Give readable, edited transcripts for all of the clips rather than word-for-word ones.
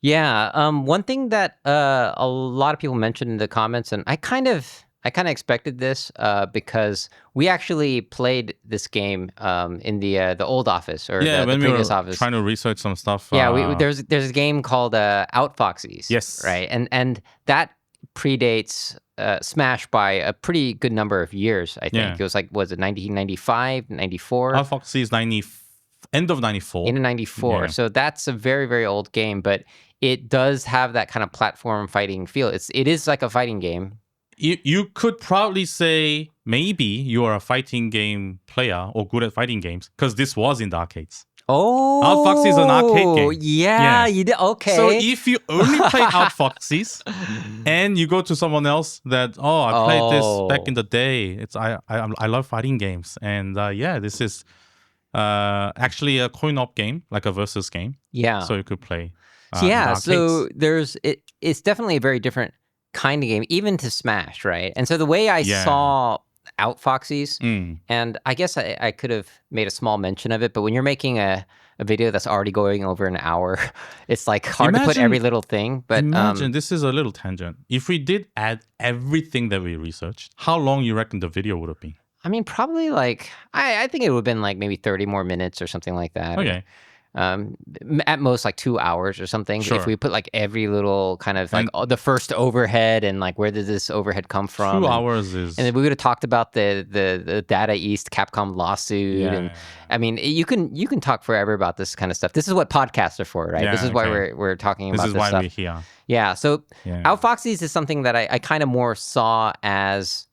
Yeah. One thing that a lot of people mentioned in the comments, and I kind of expected this because we actually played this game in the old office or Yeah, the when we previous were office. trying to research some stuff. Yeah, there's a game called Outfoxies. Yes. Right, and that predates Smash by a pretty good number of years. I think Yeah. it was like, was it 1995, 94? Outfoxies is end of 94. In 94. Yeah. So that's a very, very old game, but it does have that kind of platform fighting feel. It is like a fighting game. You could proudly say maybe you are a fighting game player or good at fighting games because this was in the arcades. Oh, Outfoxies is an arcade game. Yeah, you did. Okay. So if you only played Outfoxies and you go to someone else that, I played this back in the day. I love fighting games. And this is actually a coin-op game, like a versus game. Yeah. So you could play. So it's definitely a very different kind of game, even to Smash, right? And so the way I saw Outfoxies, and I guess I could have made a small mention of it, but when you're making a video that's already going over an hour, it's like hard to put every little thing. But imagine, this is a little tangent. If we did add everything that we researched, how long you reckon the video would have been? I mean, probably like, I think it would have been like maybe 30 more minutes or something like that. Okay. At most like 2 hours or something. Sure. If we put like every little kind of like the first overhead and like where did this overhead come from? 2 hours is... And then we would have talked about the Data East Capcom lawsuit. Yeah. And I mean, you can talk forever about this kind of stuff. This is what podcasts are for, right? Yeah, this is why we're talking about this stuff. This is why we're here. Yeah. So Outfoxies is something that I kind of more saw as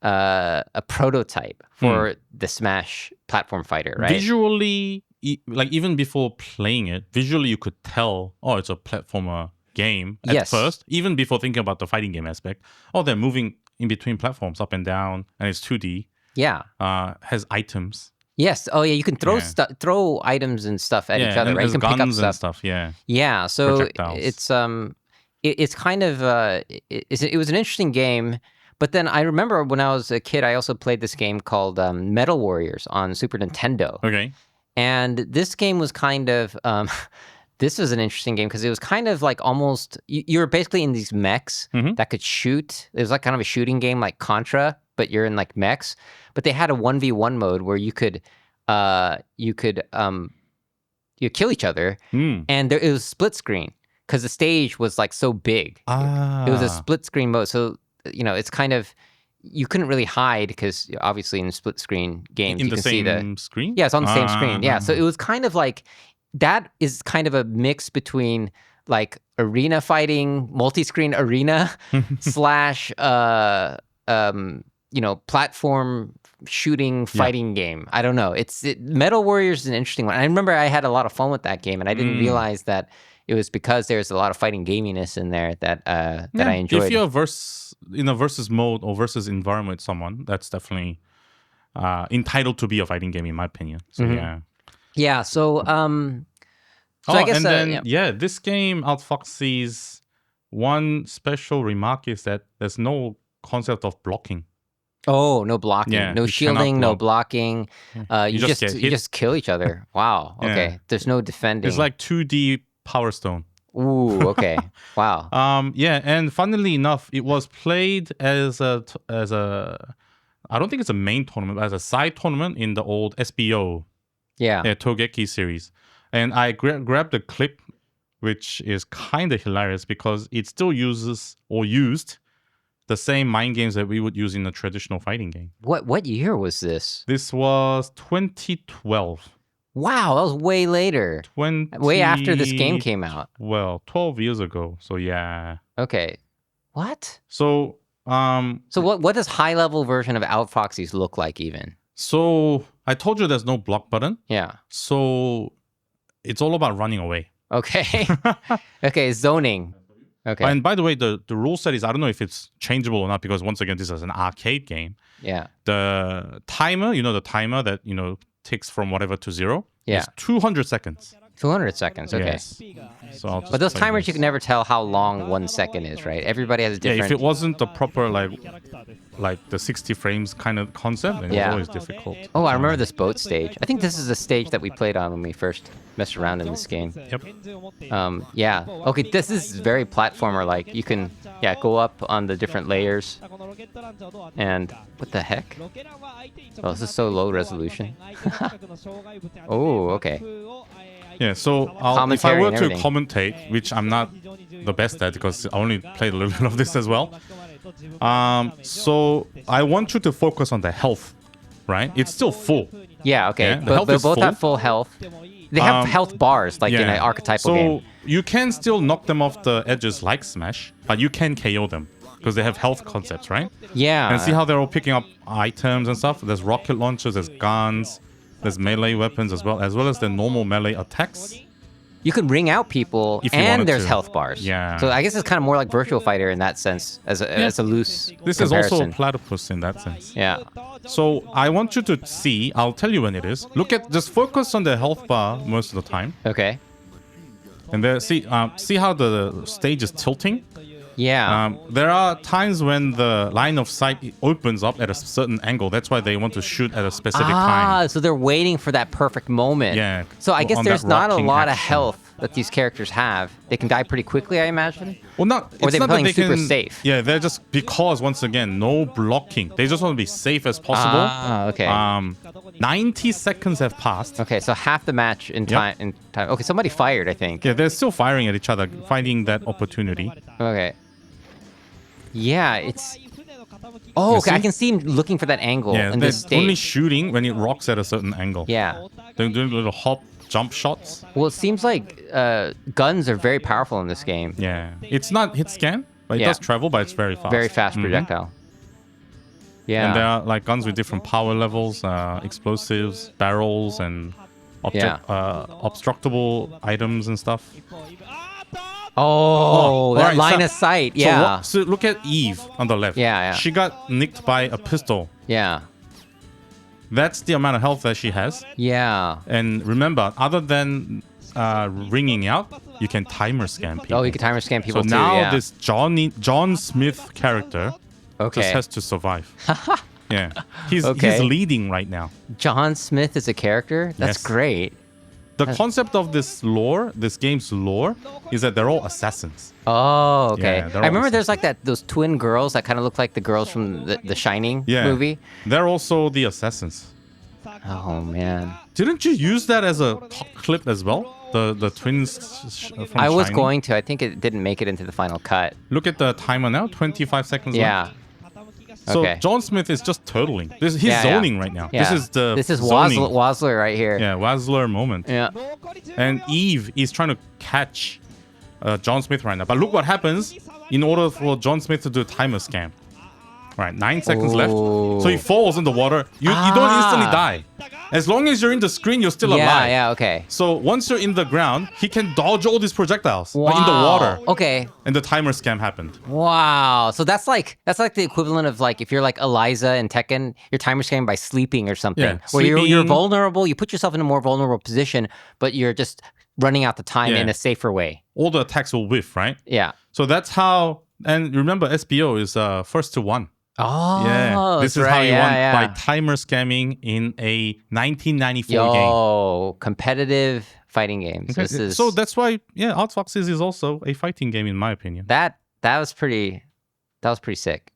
a prototype for the Smash platform fighter, right? Visually, like even before playing it, visually you could tell, it's a platformer game at first, even before thinking about the fighting game aspect. They're moving in between platforms up and down, and it's 2D. Yeah. Has items. Yes. Oh, yeah. You can throw items and stuff at each other, right? You can pick up guns and stuff. Yeah. Yeah. So projectiles. it's kind of it was an interesting game. But then I remember when I was a kid, I also played this game called Metal Warriors on Super Nintendo. Okay. And this game was kind of, this was an interesting game because it was kind of like almost, you were basically in these mechs that could shoot. It was like kind of a shooting game like Contra, but you're in like mechs. But they had a 1v1 mode where you could kill each other. And it was split screen because the stage was like so big. It was a split screen mode. So, it's kind of, you couldn't really hide because obviously in split screen games you can see the screen. Yeah, it's on the same screen. Yeah, so it was kind of like, that is kind of a mix between like arena fighting, multi-screen arena slash platform shooting fighting game. I don't know. Metal Warriors is an interesting one. I remember I had a lot of fun with that game, and I didn't realize that it was because there's a lot of fighting gaminess in there that I enjoyed. If you're in a versus mode or versus environment with someone, that's definitely entitled to be a fighting game, in my opinion. So yeah. So I guess this game, Outfoxies, one special remark is that there's no concept of blocking. Oh, no blocking, no shielding, no blocking. You just kill each other. Wow. Okay. There's no defending. It's like 2D Power Stone. Ooh, okay. Wow. And funnily enough, it was played as a I don't think it's a main tournament, but as a side tournament in the old SBO. Togeki series. And I grabbed the clip, which is kind of hilarious because it still used the same mind games that we would use in a traditional fighting game. What year was this? This was 2012. Wow, that was way later. Way after this game came out. Well, 12 years ago. So yeah. Okay. What? So what does high level version of Outfoxies look like even? So I told you there's no block button. Yeah. So it's all about running away. Okay. Okay, zoning. Okay. And by the way, the rule set is, I don't know if it's changeable or not, because once again, this is an arcade game. Yeah. The timer, the timer that, takes from whatever to zero. Yeah. Is 200 seconds. 200 seconds, okay. Yes. So but those timers, you can never tell how long 1 second is, right? Everybody has a different... Yeah, if it wasn't the proper, like the 60 frames kind of concept, then it was always difficult. Oh, I remember this boat stage. I think this is the stage that we played on when we first mess around in this game. Yep. Yeah. Okay, this is very platformer-like. You can, go up on the different layers. And what the heck? Oh, this is so low resolution. Oh, okay. Yeah, so if I were to commentate, which I'm not the best at because I only played a little bit of this as well. So I want you to focus on the health, right? It's still full. Yeah, okay. Yeah, the health they is both full. have full health. They have health bars, like in an archetypal game. So you can still knock them off the edges like Smash, but you can KO them because they have health concepts, right? Yeah. And see how they're all picking up items and stuff? There's rocket launchers, there's guns, there's melee weapons as well as the normal melee attacks. You can ring out people, and there's health bars. Yeah. So I guess it's kind of more like Virtual Fighter in that sense, as a loose This comparison. is also platypus in that sense. Yeah. So I want you to see, I'll tell you when it is. Just focus on the health bar most of the time. Okay. And there, see how the stage is tilting? Yeah. There are times when the line of sight opens up at a certain angle. That's why they want to shoot at a specific time. So they're waiting for that perfect moment. Yeah. So I guess on there's that not a rocking lot of action. health that these characters have. They can die pretty quickly, I imagine. Well, Or it's they're not playing that they super can, safe. Yeah, they're just because once again, no blocking. They just want to be safe as possible. Okay. 90 seconds have passed. Okay, so half the match in time. Okay, somebody fired, I think. Yeah, they're still firing at each other, finding that opportunity. Okay. Yeah, it's... Oh, okay, I can see him looking for that angle in they're this stage. only shooting when it rocks at a certain angle. Yeah. They're doing little hop, jump shots. Well, it seems like guns are very powerful in this game. Yeah. It's not hit scan, but it does travel, but it's very fast. Very fast projectile. Yeah. And there are like guns with different power levels, explosives, barrels, and obstructable items and stuff. Oh, that right, line of sight. Yeah. So look at Eve on the left. Yeah. She got nicked by a pistol. Yeah. That's the amount of health that she has. Yeah. And remember, other than ringing out, you can timer scan people. Oh, you can timer scan people so too. now this John Smith character just has to survive. Yeah. He's leading right now. John Smith is a character? That's great. The concept of this game's lore, is that they're all assassins. Oh, okay. Yeah, I remember there's like those twin girls that kind of look like the girls from the Shining movie. They're also the assassins. Oh, man. Didn't you use that as a clip as well? The twins from I was Shining? going to. I think it didn't make it into the final cut. Look at the timer now, 25 seconds left. So John Smith is just turtling. He's zoning right now. Yeah. This is Wazzler right here. Yeah, Wazzler moment. Yeah. And Eve is trying to catch John Smith right now. But look what happens in order for John Smith to do a timer scam. Right, 9 seconds left. So he falls in the water. You don't instantly die. As long as you're in the screen, you're still alive. Yeah, okay. So once you're in the ground, he can dodge all these projectiles in the water. Okay. And the timer scam happened. Wow. So that's like the equivalent of like if you're like Eliza in Tekken, you're timer scamming by sleeping or something. Yeah, where you're vulnerable, you put yourself in a more vulnerable position, but you're just running out the time in a safer way. All the attacks will whiff, right? Yeah. So that's how, and remember SBO is first to one. Oh, yeah. This is how you won by timer scamming in a 1994 game. Competitive fighting games. Okay. So that's why, Outfoxies is also a fighting game in my opinion. That was pretty sick.